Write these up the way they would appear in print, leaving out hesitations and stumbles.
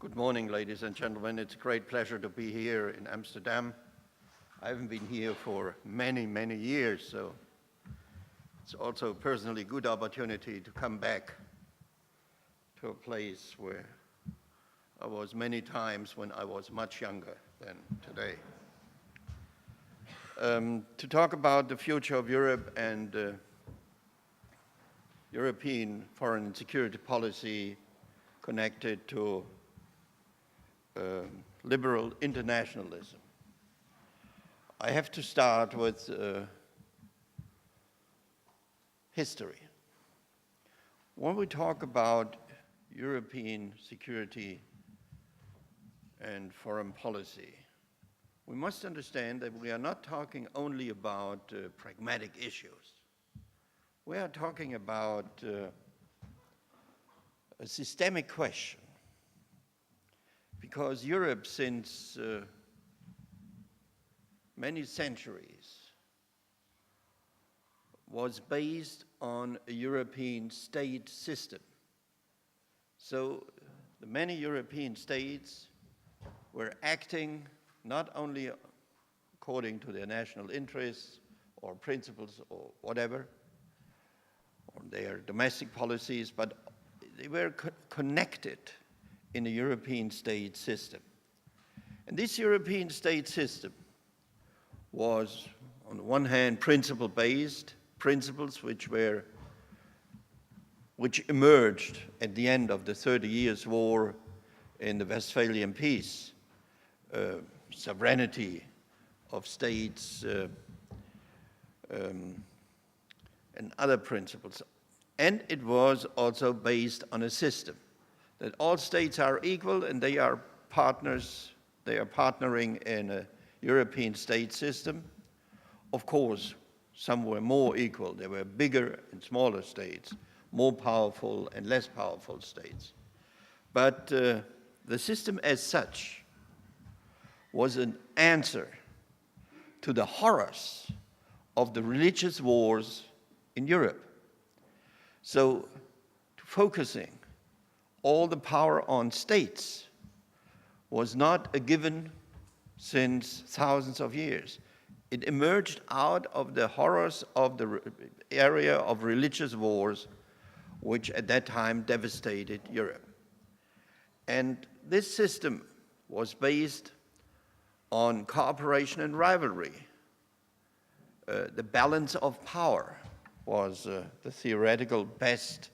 Good morning, ladies and gentlemen. It's a great pleasure to be here in Amsterdam. I haven't been here for many, many years, so it's also a personally good opportunity to come back to a place where I was many times when I was much younger than today. To talk about the future of Europe and European foreign and security policy connected to liberal internationalism. I have to start with history. When we talk about European security and foreign policy, we must understand that we are not talking only about pragmatic issues. We are talking about a systemic question, because Europe, since many centuries, was based on a European state system. So the many European states were acting not only according to their national interests or principles or whatever, or their domestic policies, but they were connected in a European state system. And this European state system was, on the one hand, principle-based, principles which emerged at the end of the 30 Years' War in the Westphalian Peace, sovereignty of states and other principles. And it was also based on a system that all states are equal and they are partners, they are partnering in a European state system. Of course, some were more equal. There were bigger and smaller states, more powerful and less powerful states. But the system as such was an answer to the horrors of the religious wars in Europe. So, focusing all the power on states was not a given since thousands of years. It emerged out of the horrors of the area of religious wars, which at that time devastated Europe. And this system was based on cooperation and rivalry. The balance of power was the theoretical best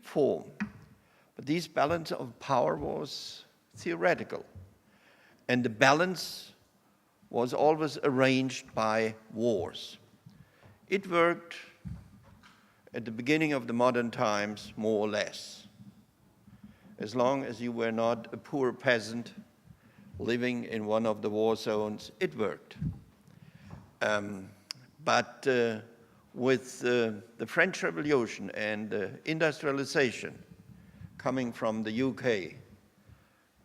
form. But this balance of power was theoretical. And the balance was always arranged by wars. It worked at the beginning of the modern times, more or less. As long as you were not a poor peasant living in one of the war zones, it worked. But with the French Revolution and industrialization coming from the UK,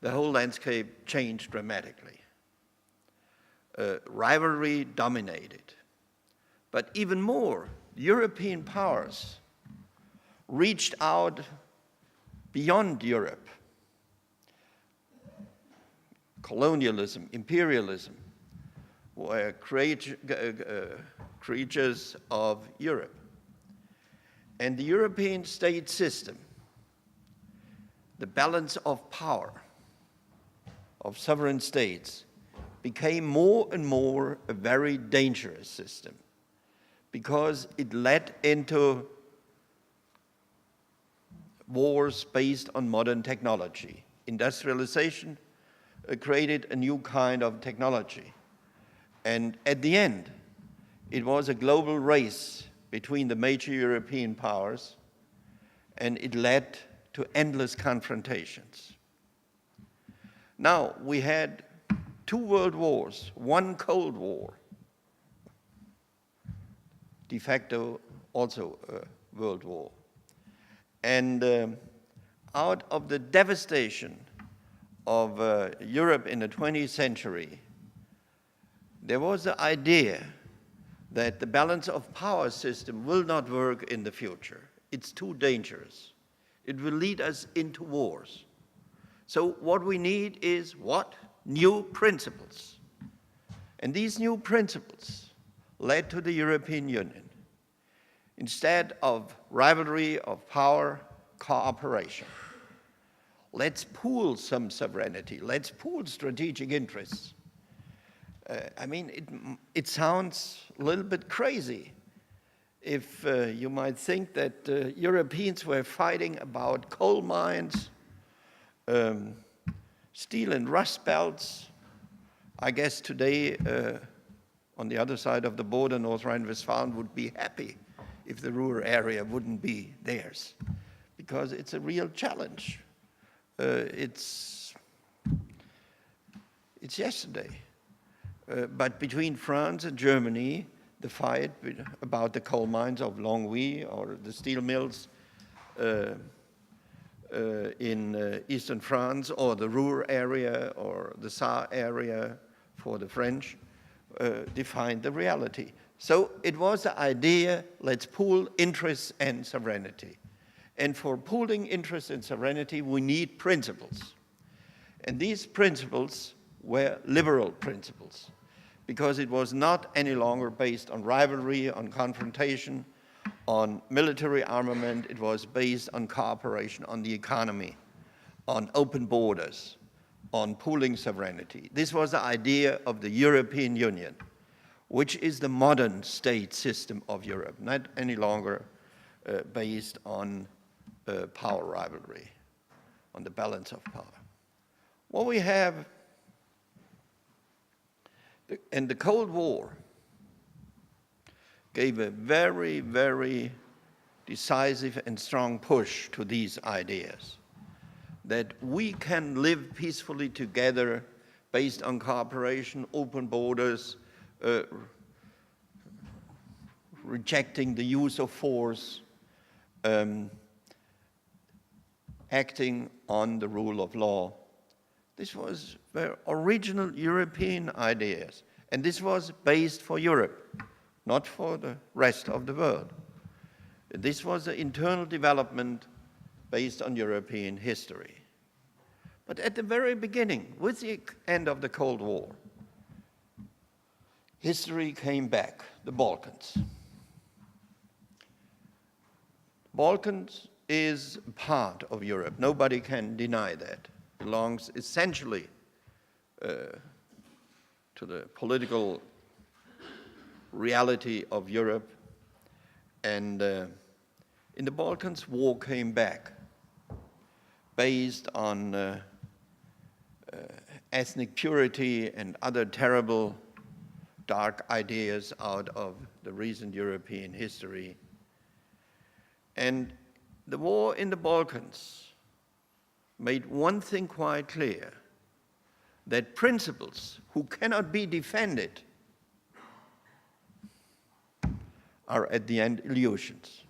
the whole landscape changed dramatically. Rivalry dominated. But even more, European powers reached out beyond Europe. Colonialism, imperialism were creatures of Europe. And the European state system, the balance of power of sovereign states, became more and more a very dangerous system because it led into wars based on modern technology. Industrialization created a new kind of technology. And at the end, it was a global race between the major European powers, and it led to endless confrontations. Now, we had 2 world wars, 1 Cold War, de facto also a world war. And out of the devastation of Europe in the 20th century, there was the idea that the balance of power system will not work in the future. It's too dangerous. It will lead us into wars. So what we need is what? New principles. And these new principles led to the European Union. Instead of rivalry of power, cooperation. Let's pool some sovereignty. Let's pool strategic interests. I mean, it sounds a little bit crazy if you might think that Europeans were fighting about coal mines, steel and rust belts. I guess today, on the other side of the border, North Rhine-Westphalia would be happy if the rural area wouldn't be theirs, because it's a real challenge. It's yesterday. But between France and Germany, the fight about the coal mines of Longwy or the steel mills in eastern France, or the Ruhr area or the Saar area for the French, defined the reality. So it was the idea, let's pool interests and sovereignty. And for pooling interests and sovereignty, we need principles. And these principles were liberal principles, because it was not any longer based on rivalry, on confrontation, on military armament. It was based on cooperation, on the economy, on open borders, on pooling sovereignty. This was the idea of the European Union, which is the modern state system of Europe, not any longer based on power rivalry, on the balance of power. What we have, and the Cold War gave a very, very decisive and strong push to these ideas, that we can live peacefully together based on cooperation, open borders, rejecting the use of force, acting on the rule of law. This was their original European ideas, and this was based for Europe, not for the rest of the world. This was the internal development based on European history. But at the very beginning, with the end of the Cold War, history came back, the Balkans. Balkans is part of Europe. Nobody can deny that. It belongs essentially to the political reality of Europe. And in the Balkans, war came back based on ethnic purity and other terrible dark ideas out of the recent European history. And the war in the Balkans made one thing quite clear, that principles who cannot be defended are at the end illusions.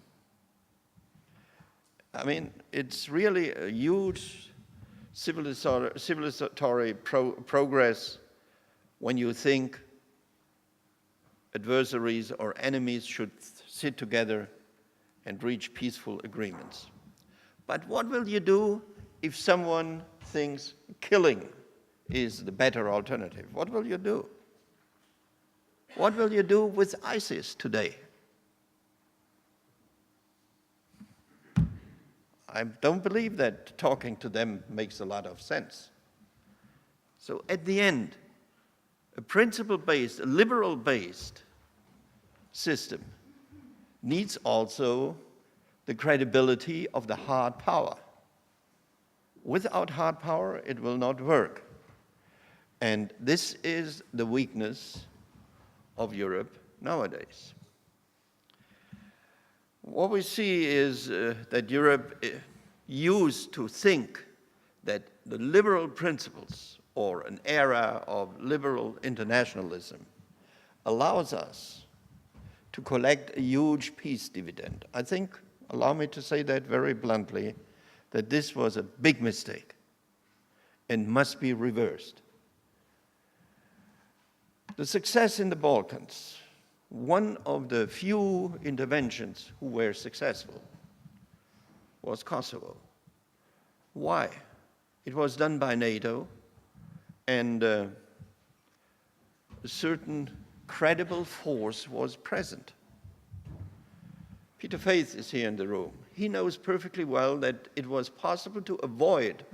I mean, it's really a huge civilizatory progress when you think adversaries or enemies should sit together and reach peaceful agreements. But what will you do if someone thinks killing is the better alternative? What will you do? What will you do with ISIS today? I don't believe that talking to them makes a lot of sense. So at the end, a principle-based, a liberal-based system needs also the credibility of the hard power. Without hard power, it will not work. And this is the weakness of Europe nowadays. What we see is that Europe used to think that the liberal principles, or an era of liberal internationalism, allows us to collect a huge peace dividend. I think, allow me to say that very bluntly, that this was a big mistake and must be reversed. The success in the Balkans, one of the few interventions who were successful, was Kosovo. Why? It was done by NATO, and a certain credible force was present. Peter Faith is here in the room. He knows perfectly well that it was possible to avoid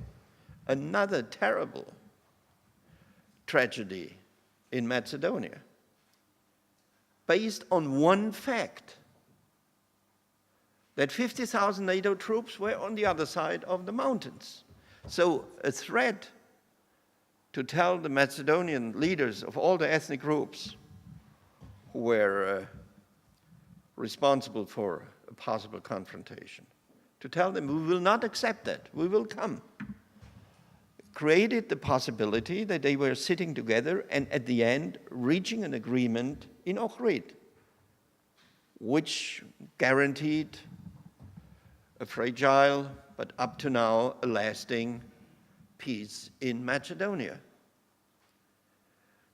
another terrible tragedy in Macedonia based on one fact, that 50,000 NATO troops were on the other side of the mountains. So a threat to tell the Macedonian leaders of all the ethnic groups who were responsible for a possible confrontation, to tell them, we will not accept that, we will come, created the possibility that they were sitting together and at the end reaching an agreement in Ohrid, which guaranteed a fragile, but up to now, a lasting peace in Macedonia.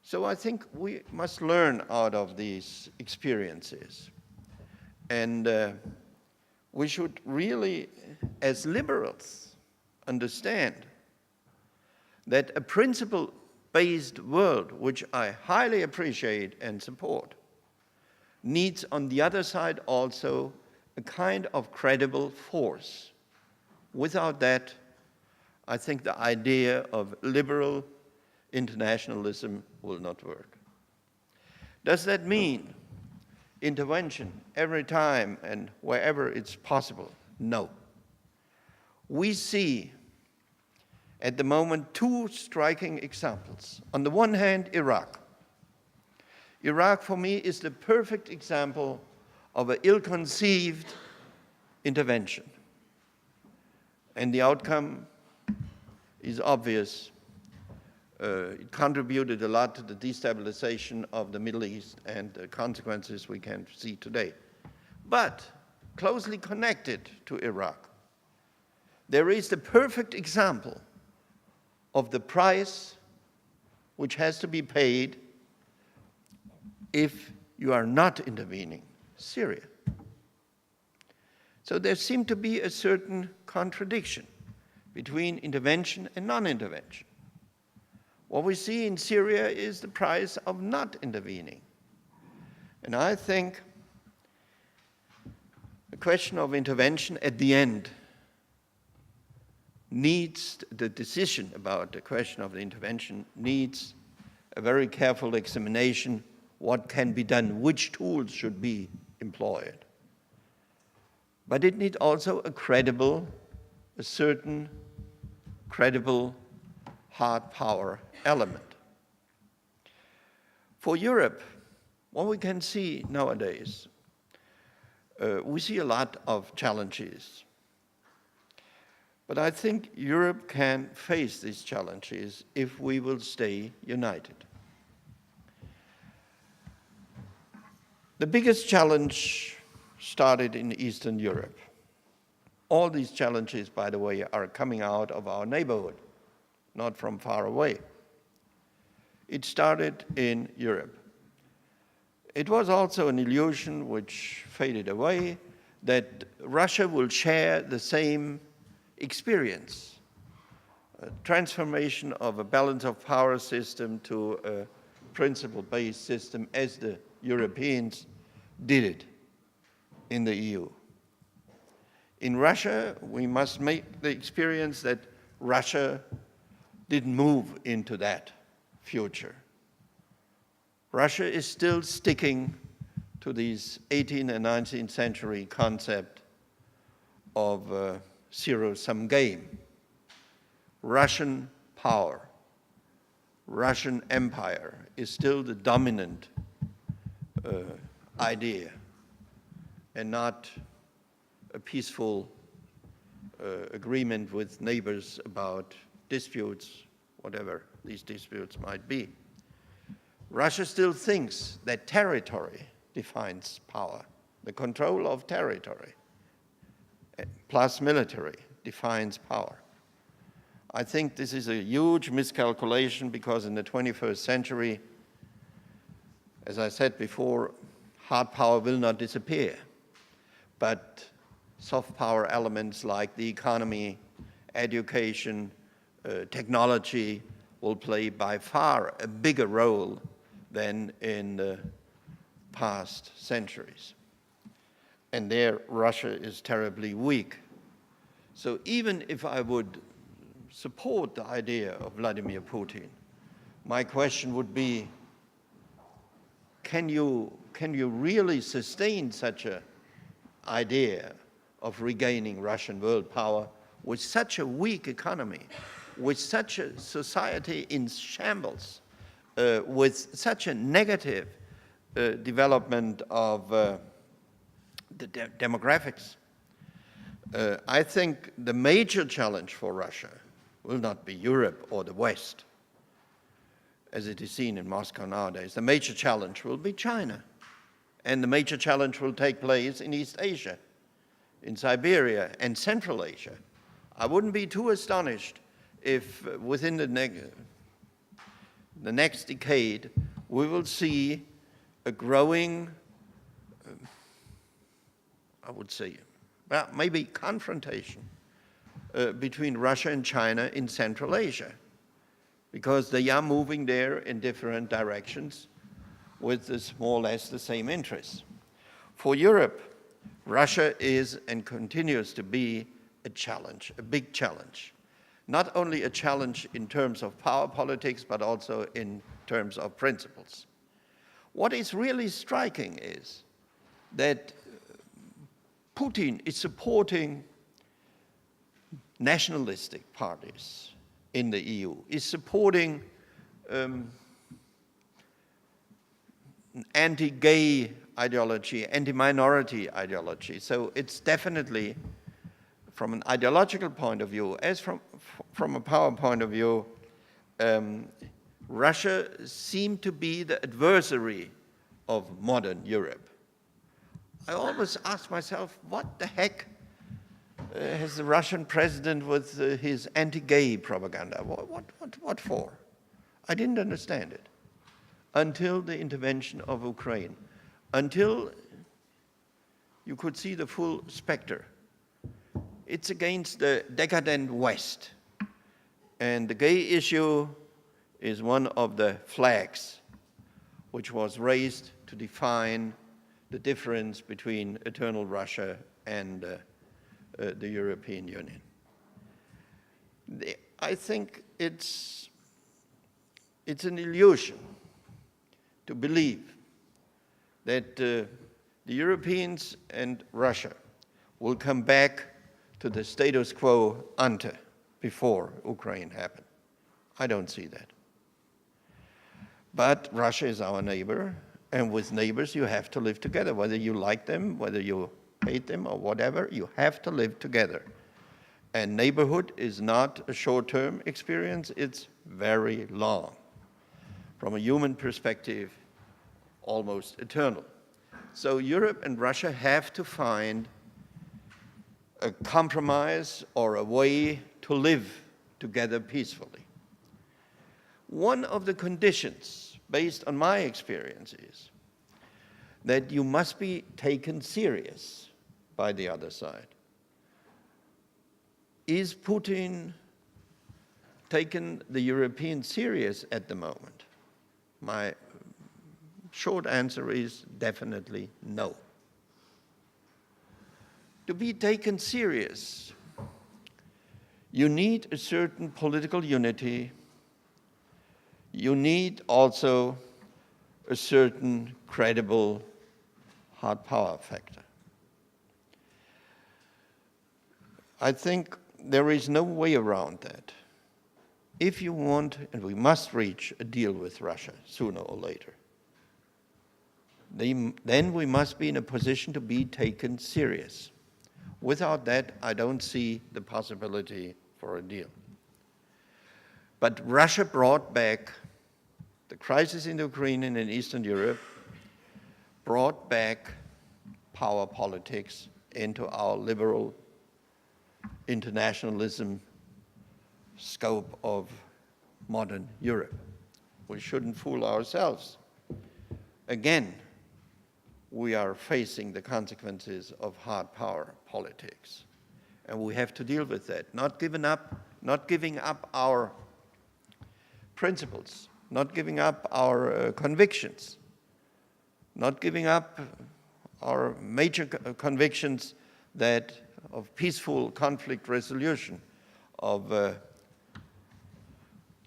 So I think we must learn out of these experiences. And we should really, as liberals, understand that a principle-based world, which I highly appreciate and support, needs on the other side also a kind of credible force. Without that, I think the idea of liberal internationalism will not work. Does that mean intervention every time and wherever it's possible? No. We see at the moment two striking examples. On the one hand, Iraq. Iraq, for me, is the perfect example of an ill-conceived intervention. And the outcome is obvious. It contributed a lot to the destabilization of the Middle East and the consequences we can see today. But closely connected to Iraq, there is the perfect example of the price which has to be paid if you are not intervening, Syria. So there seemed to be a certain contradiction between intervention and non-intervention. What we see in Syria is the price of not intervening. And I think the question of intervention at the end needs, the decision about the question of the intervention needs a very careful examination. What can be done? Which tools should be employed? But it needs also a certain credible hard power element. For Europe, what we can see nowadays, we see a lot of challenges. But I think Europe can face these challenges if we will stay united. The biggest challenge started in Eastern Europe. All these challenges, by the way, are coming out of our neighborhood, not from far away. It started in Europe. It was also an illusion which faded away that Russia will share the same experience, a transformation of a balance of power system to a principle-based system as the Europeans did it in the EU. In Russia, we must make the experience that Russia didn't move into that future. Russia is still sticking to these 18th and 19th century concept of zero-sum game. Russian power, Russian empire is still the dominant idea and not a peaceful agreement with neighbors about disputes, whatever these disputes might be. Russia still thinks that territory defines power. The control of territory plus military defines power. I think this is a huge miscalculation because in the 21st century, as I said before, hard power will not disappear, but soft power elements like the economy, education, technology will play by far a bigger role than in the past centuries. And there, Russia is terribly weak. So even if I would support the idea of Vladimir Putin, my question would be, can you really sustain such an idea of regaining Russian world power with such a weak economy, with such a society in shambles, with such a negative development of the demographics? I think the major challenge for Russia will not be Europe or the West, as it is seen in Moscow nowadays. The major challenge will be China. And the major challenge will take place in East Asia, in Siberia and Central Asia. I wouldn't be too astonished if within the next decade we will see a growing, I would say, well, maybe confrontation between Russia and China in Central Asia, because they are moving there in different directions with more or less the same interests. For Europe, Russia is and continues to be a challenge, a big challenge. Not only a challenge in terms of power politics, but also in terms of principles. What is really striking is that Putin is supporting nationalistic parties in the EU, is supporting anti-gay ideology, anti-minority ideology. So it's definitely, from an ideological point of view, as from a power point of view, Russia seemed to be the adversary of modern Europe. I always ask myself, what the heck has the Russian president with his anti-gay propaganda? What for? I didn't understand it until the intervention of Ukraine, until you could see the full specter. It's against the decadent West. And the gay issue is one of the flags which was raised to define the difference between eternal Russia and the European Union. I think it's an illusion to believe that the Europeans and Russia will come back to the status quo ante before Ukraine happened. I don't see that. But Russia is our neighbor, and with neighbors you have to live together. Whether you like them, whether you hate them or whatever, you have to live together. And neighborhood is not a short-term experience, it's very long. From a human perspective, almost eternal. So Europe and Russia have to find a compromise or a way to live together peacefully. One of the conditions, based on my experience, is that you must be taken serious by the other side. Is Putin taking the Europeans serious at the moment? My short answer is definitely no. To be taken serious, you need a certain political unity. You need also a certain credible hard power factor. I think there is no way around that. If you want, and we must reach a deal with Russia sooner or later, then we must be in a position to be taken serious. Without that, I don't see the possibility for a deal. But Russia brought back the crisis in Ukraine and in Eastern Europe, brought back power politics into our liberal internationalism scope of modern Europe. We shouldn't fool ourselves. Again, we are facing the consequences of hard power politics. And we have to deal with that. Not given up not giving up our principles, not giving up our convictions, not giving up our major convictions that of peaceful conflict resolution, of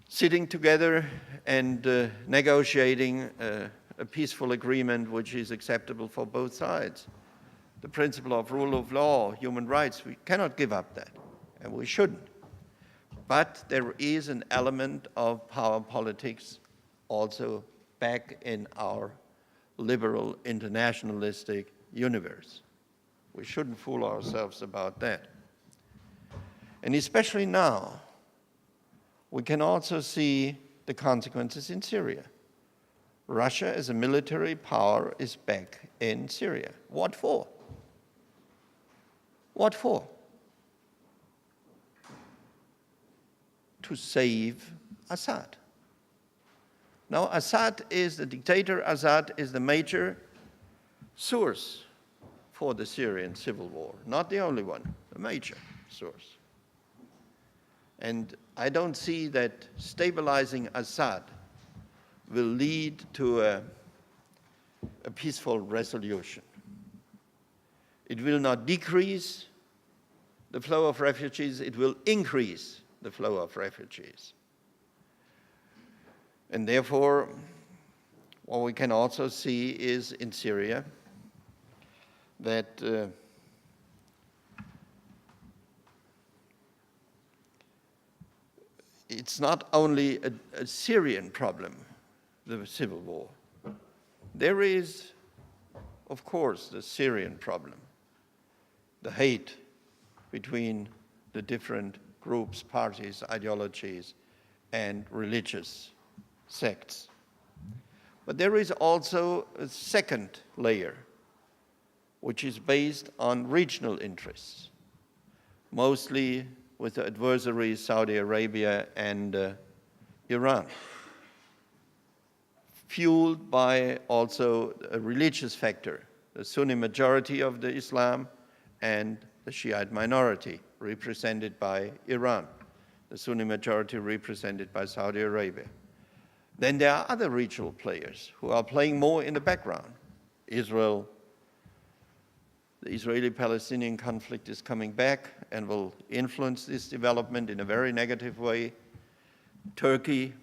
sitting together and negotiating a peaceful agreement which is acceptable for both sides. The principle of rule of law, human rights, we cannot give up that, and we shouldn't. But there is an element of power politics also back in our liberal internationalistic universe. We shouldn't fool ourselves about that. And especially now, we can also see the consequences in Syria. Russia as a military power is back in Syria. What for? What for? To save Assad. Now, the dictator Assad is the major source for the Syrian civil war. Not the only one, a major source. And I don't see that stabilizing Assad will lead to a peaceful resolution. It will not decrease the flow of refugees, it will increase the flow of refugees. And therefore, what we can also see is in Syria that it's not only a Syrian problem, the civil war. There is, of course, the Syrian problem, the hate between the different groups, parties, ideologies, and religious sects. But there is also a second layer, which is based on regional interests, mostly with the adversaries Saudi Arabia and Iran, fueled by also a religious factor, the Sunni majority of the Islam and the Shiite minority represented by Iran, the Sunni majority represented by Saudi Arabia. Then there are other regional players who are playing more in the background. Israel, the Israeli-Palestinian conflict is coming back and will influence this development in a very negative way. Turkey,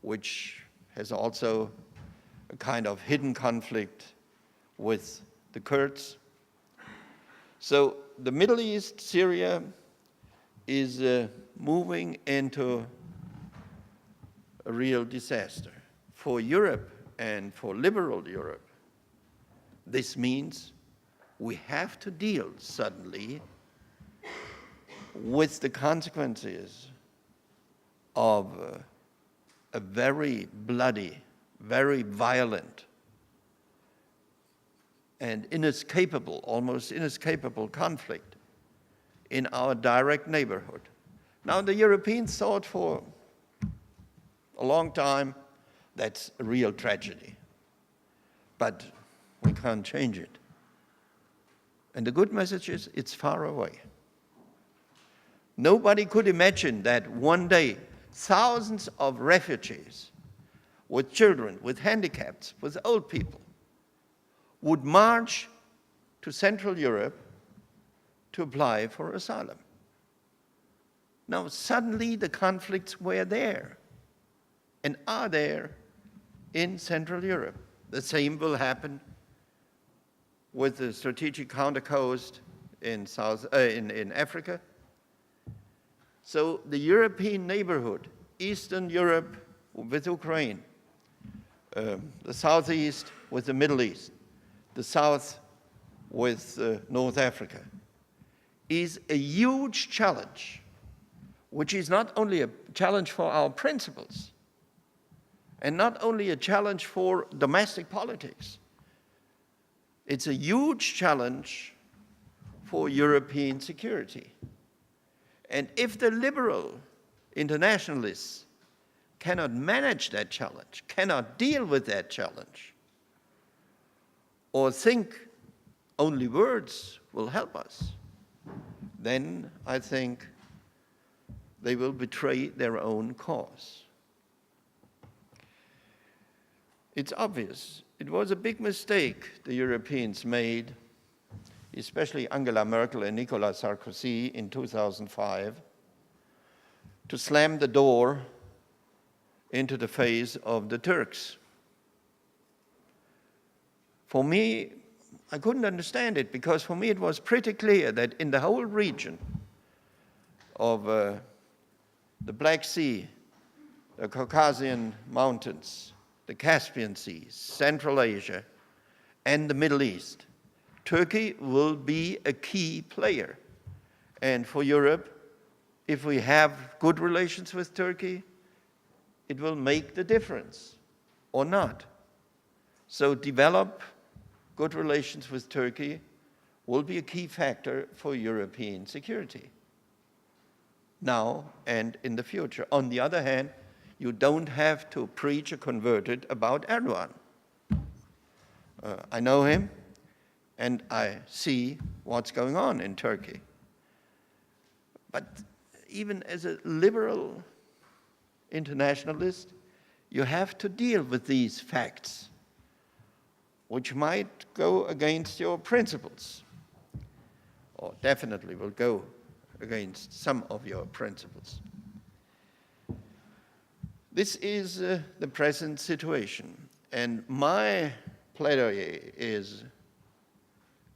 which has also a kind of hidden conflict with the Kurds. So the Middle East, Syria, is moving into a real disaster. For Europe and for liberal Europe, this means we have to deal suddenly with the consequences of a very bloody, very violent, and inescapable, almost inescapable conflict in our direct neighborhood. Now, the Europeans thought for a long time that's a real tragedy, but we can't change it. And the good message is it's far away. Nobody could imagine that one day thousands of refugees with children, with handicaps, with old people would march to Central Europe to apply for asylum. Now, suddenly the conflicts were there and are there in Central Europe. The same will happen with the strategic countercoast in Africa. So the European neighborhood, Eastern Europe with Ukraine, the Southeast with the Middle East, the South with North Africa, is a huge challenge, which is not only a challenge for our principles, and not only a challenge for domestic politics. It's a huge challenge for European security. And if the liberal internationalists cannot manage that challenge, cannot deal with that challenge, or think only words will help us, then I think they will betray their own cause. It's obvious. It was a big mistake the Europeans made, especially Angela Merkel and Nicolas Sarkozy in 2005, to slam the door into the face of the Turks. For me, I couldn't understand it, because for me it was pretty clear that in the whole region of the Black Sea, the Caucasian Mountains, the Caspian Sea, Central Asia, and the Middle East, Turkey will be a key player. And for Europe, if we have good relations with Turkey, it will make the difference, or not. So develop good relations with Turkey will be a key factor for European security, now and in the future. On the other hand, you don't have to preach a converted about Erdogan. I know him, and I see what's going on in Turkey. But even as a liberal internationalist, you have to deal with these facts, which might go against your principles, or definitely will go against some of your principles. This is the present situation, and my plaidoyer is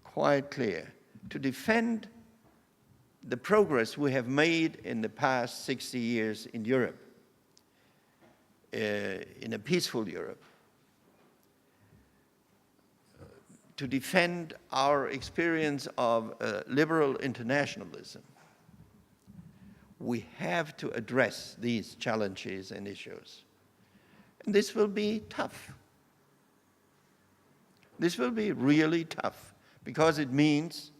quite clear: to defend the progress we have made in the past 60 years in Europe, in a peaceful Europe, to defend our experience of liberal internationalism. We have to address these challenges and issues. And this will be tough. This will be really tough, because it means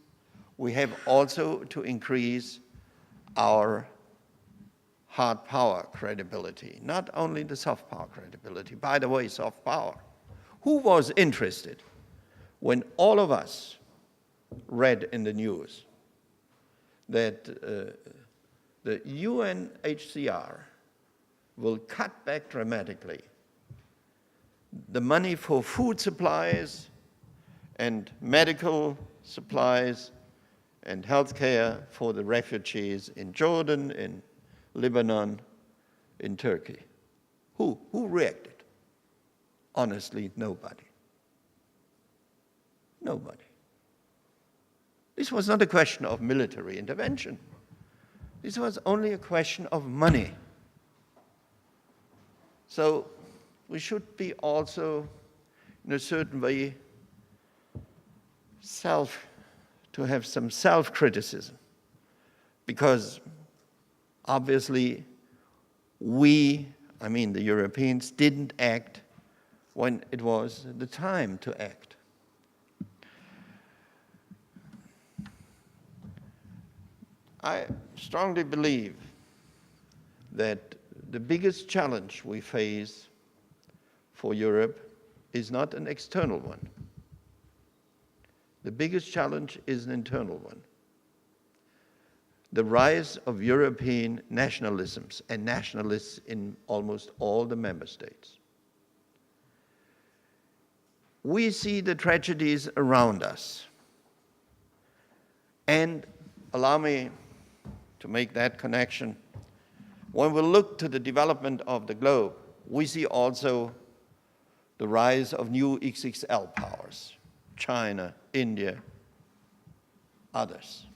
we have also to increase our hard power credibility, not only the soft power credibility. By the way, soft power. Who was interested when all of us read in the news that the UNHCR will cut back dramatically the money for food supplies and medical supplies and healthcare for the refugees in Jordan, in Lebanon, in Turkey? Who reacted? Honestly, nobody. Nobody. This was not a question of military intervention. This was only a question of money. So we should be also, in a certain way, to have some self-criticism, because obviously the Europeans didn't act when it was the time to act. I strongly believe that the biggest challenge we face for Europe is not an external one. The biggest challenge is an internal one. The rise of European nationalisms and nationalists in almost all the member states. We see the tragedies around us. And allow me to make that connection. When we look to the development of the globe, we see also the rise of new XXL powers: China, India, others.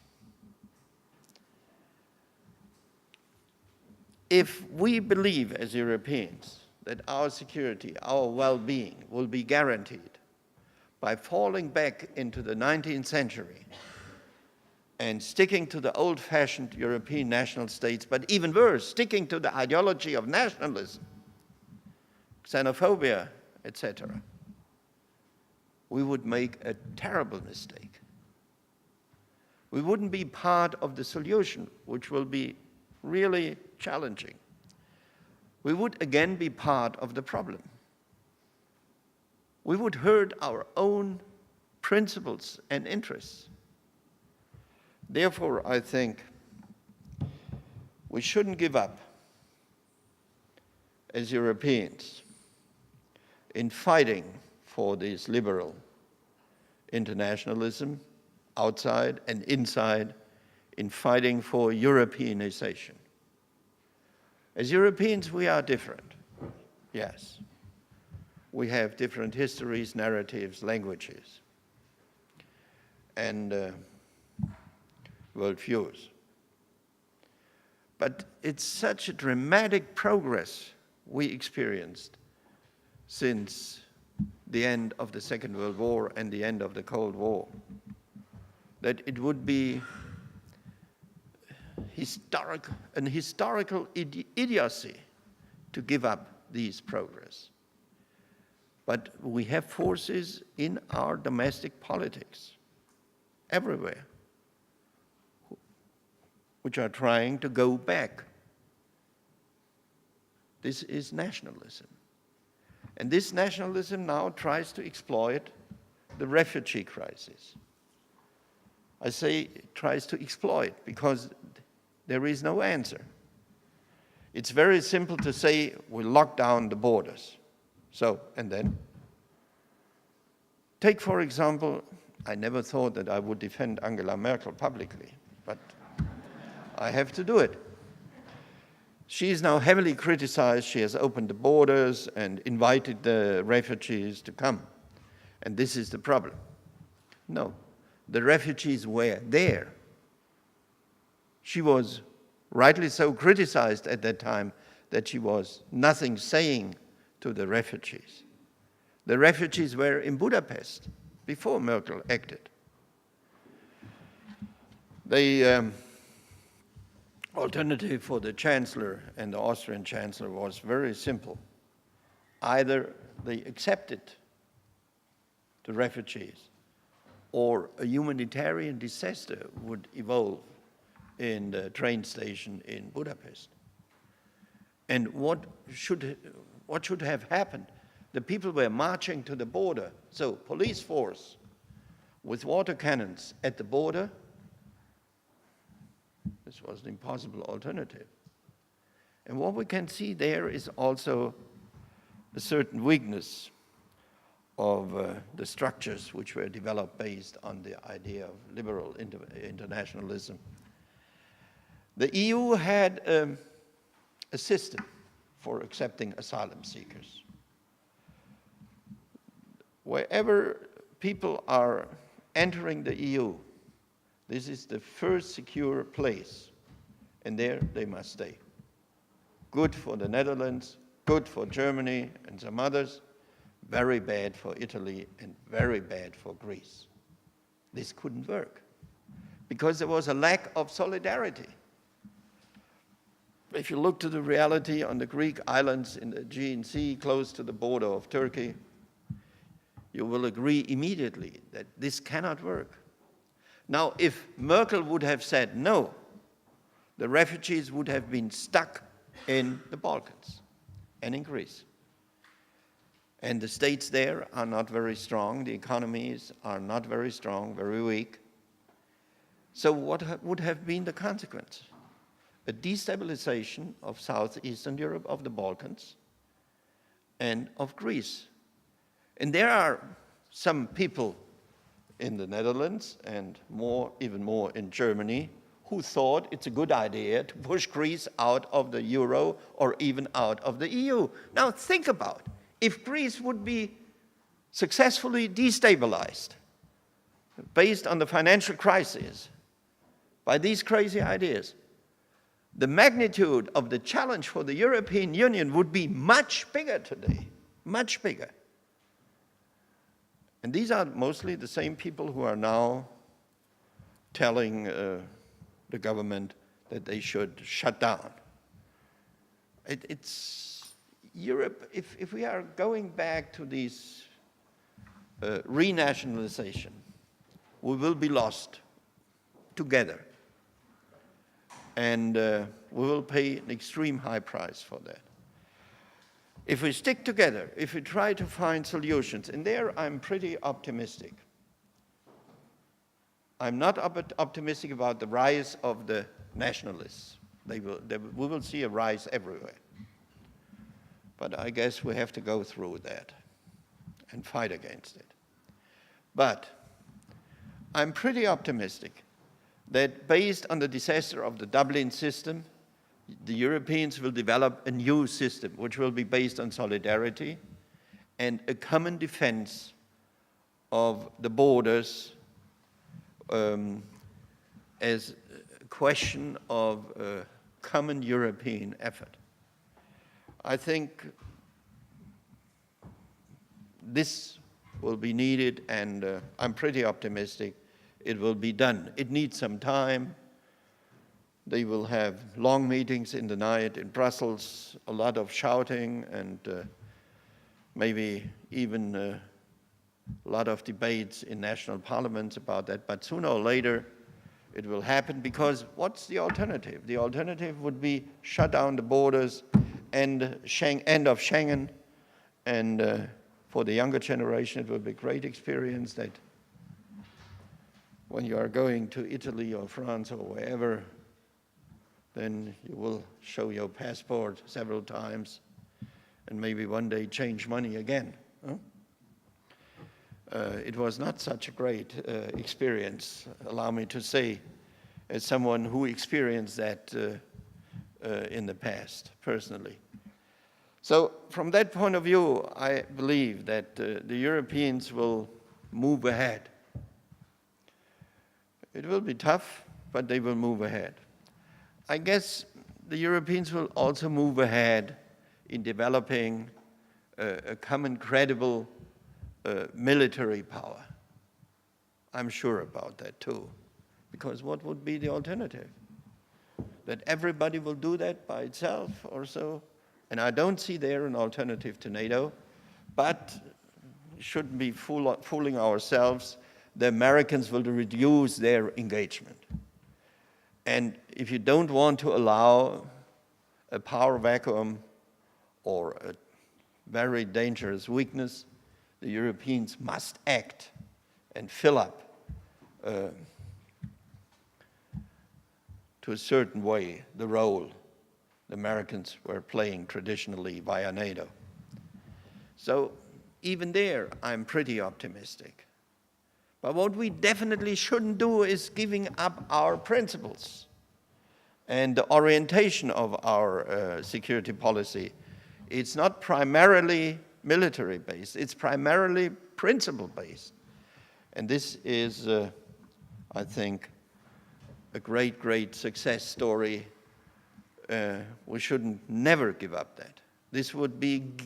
If we believe as Europeans that our security, our well-being will be guaranteed by falling back into the 19th century and sticking to the old-fashioned European national states, but even worse, sticking to the ideology of nationalism, xenophobia, etc., we would make a terrible mistake. We wouldn't be part of the solution, which will be really challenging. We would again be part of the problem. We would hurt our own principles and interests. Therefore, I think We shouldn't give up as Europeans in fighting for this liberal internationalism outside and inside, in fighting for Europeanization. As Europeans, we are different, yes. We have different histories, narratives, languages, and worldviews. But it's such a dramatic progress we experienced since the end of the Second World War and the end of the Cold War, that it would be an historical idiocy to give up these progress. But we have forces in our domestic politics everywhere which are trying to go back. This is nationalism. And this nationalism now tries to exploit the refugee crisis. I say it tries to exploit because there is no answer. It's very simple to say we lock down the borders. So, and then? Take, for example, I never thought that I would defend Angela Merkel publicly, but I have to do it. She is now heavily criticized. She has opened the borders and invited the refugees to come. And this is the problem. No, the refugees were there. She was rightly so criticized at that time that she was nothing saying to the refugees. The refugees were in Budapest before Merkel acted. The alternative for the Chancellor and the Austrian Chancellor was very simple. Either they accepted the refugees or a humanitarian disaster would evolve in the train station in Budapest. And what should have happened? The people were marching to the border, so police force with water cannons at the border. This was an impossible alternative. And what we can see there is also a certain weakness of the structures which were developed based on the idea of liberal internationalism. The EU had a system for accepting asylum seekers. Wherever people are entering the EU, this is the first secure place, and there they must stay. Good for the Netherlands, good for Germany and some others, very bad for Italy and very bad for Greece. This couldn't work because there was a lack of solidarity. If you look to the reality on the Greek islands in the Aegean Sea, close to the border of Turkey, you will agree immediately that this cannot work. Now, if Merkel would have said no, the refugees would have been stuck in the Balkans and in Greece. And the states there are not very strong, the economies are not very strong, very weak. So what would have been the consequence? A destabilization of Southeastern Europe, of the Balkans, and of Greece. And there are some people in the Netherlands and even more in Germany who thought it's a good idea to push Greece out of the euro or even out of the EU. Now think about it. If Greece would be successfully destabilized based on the financial crisis by these crazy ideas, the magnitude of the challenge for the European Union would be much bigger today, much bigger. And these are mostly the same people who are now telling the government that they should shut down. It's Europe, if we are going back to this renationalization, we will be lost together. And we will pay an extreme high price for that. If we stick together, if we try to find solutions, and there I'm pretty optimistic. I'm not optimistic about the rise of the nationalists. We will see a rise everywhere. But I guess we have to go through that and fight against it. But I'm pretty optimistic that based on the disaster of the Dublin system, the Europeans will develop a new system which will be based on solidarity and a common defense of the borders as a question of a common European effort. I think this will be needed, and I'm pretty optimistic it will be done. It needs some time. They will have long meetings in the night in Brussels, a lot of shouting, and maybe even a lot of debates in national parliaments about that. But sooner or later, it will happen, because what's the alternative? The alternative would be shut down the borders and end of Schengen. And for the younger generation, it will be a great experience that when you are going to Italy or France or wherever, then you will show your passport several times and maybe one day change money again. Huh? It was not such a great experience, allow me to say, as someone who experienced that in the past, personally. So from that point of view, I believe that the Europeans will move ahead. It will be tough, but they will move ahead. I guess the Europeans will also move ahead in developing a common, credible military power. I'm sure about that too, because what would be the alternative? That everybody will do that by itself or so? And I don't see there an alternative to NATO, but shouldn't be fooling ourselves. The Americans will reduce their engagement. And if you don't want to allow a power vacuum or a very dangerous weakness, the Europeans must act and fill up to a certain way the role the Americans were playing traditionally via NATO. So even there, I'm pretty optimistic. But what we definitely shouldn't do is giving up our principles and the orientation of our security policy. It's not primarily military-based, it's primarily principle-based. And this is, I think, a great, great success story. We shouldn't never give up that. This would mean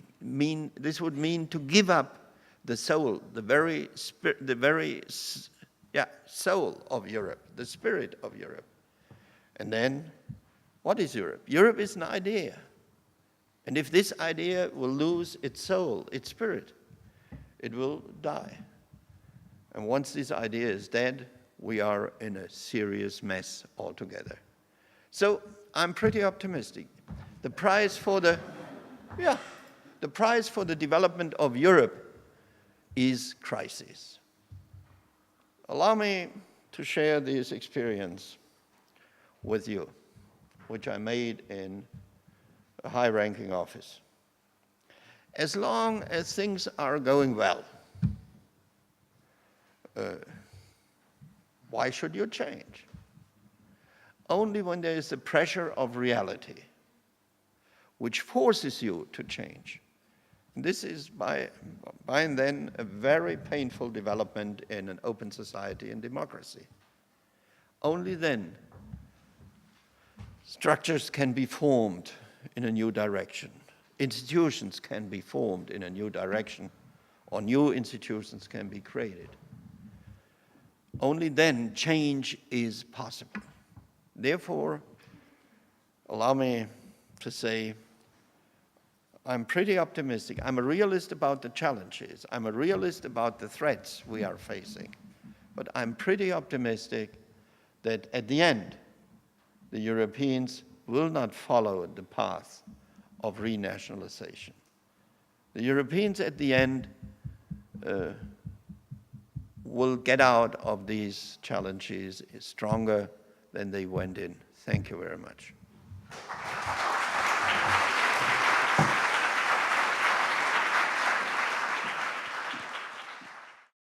to give up the soul, the very soul of Europe, the spirit of Europe. And then, what is Europe? Europe is an idea. And if this idea will lose its soul, its spirit, it will die. And once this idea is dead, we are in a serious mess altogether. So I'm pretty optimistic. The prize for the development of Europe is crisis. Allow me to share this experience with you, which I made in a high-ranking office. As long as things are going well, why should you change? Only when there is the pressure of reality, which forces you to change. And this is by and then a very painful development in an open society and democracy. Only then structures can be formed in a new direction. Institutions can be formed in a new direction, or new institutions can be created. Only then change is possible. Therefore, allow me to say, I'm pretty optimistic. I'm a realist about the challenges. I'm a realist about the threats we are facing. But I'm pretty optimistic that at the end, the Europeans will not follow the path of renationalization. The Europeans at the end will get out of these challenges stronger than they went in. Thank you very much.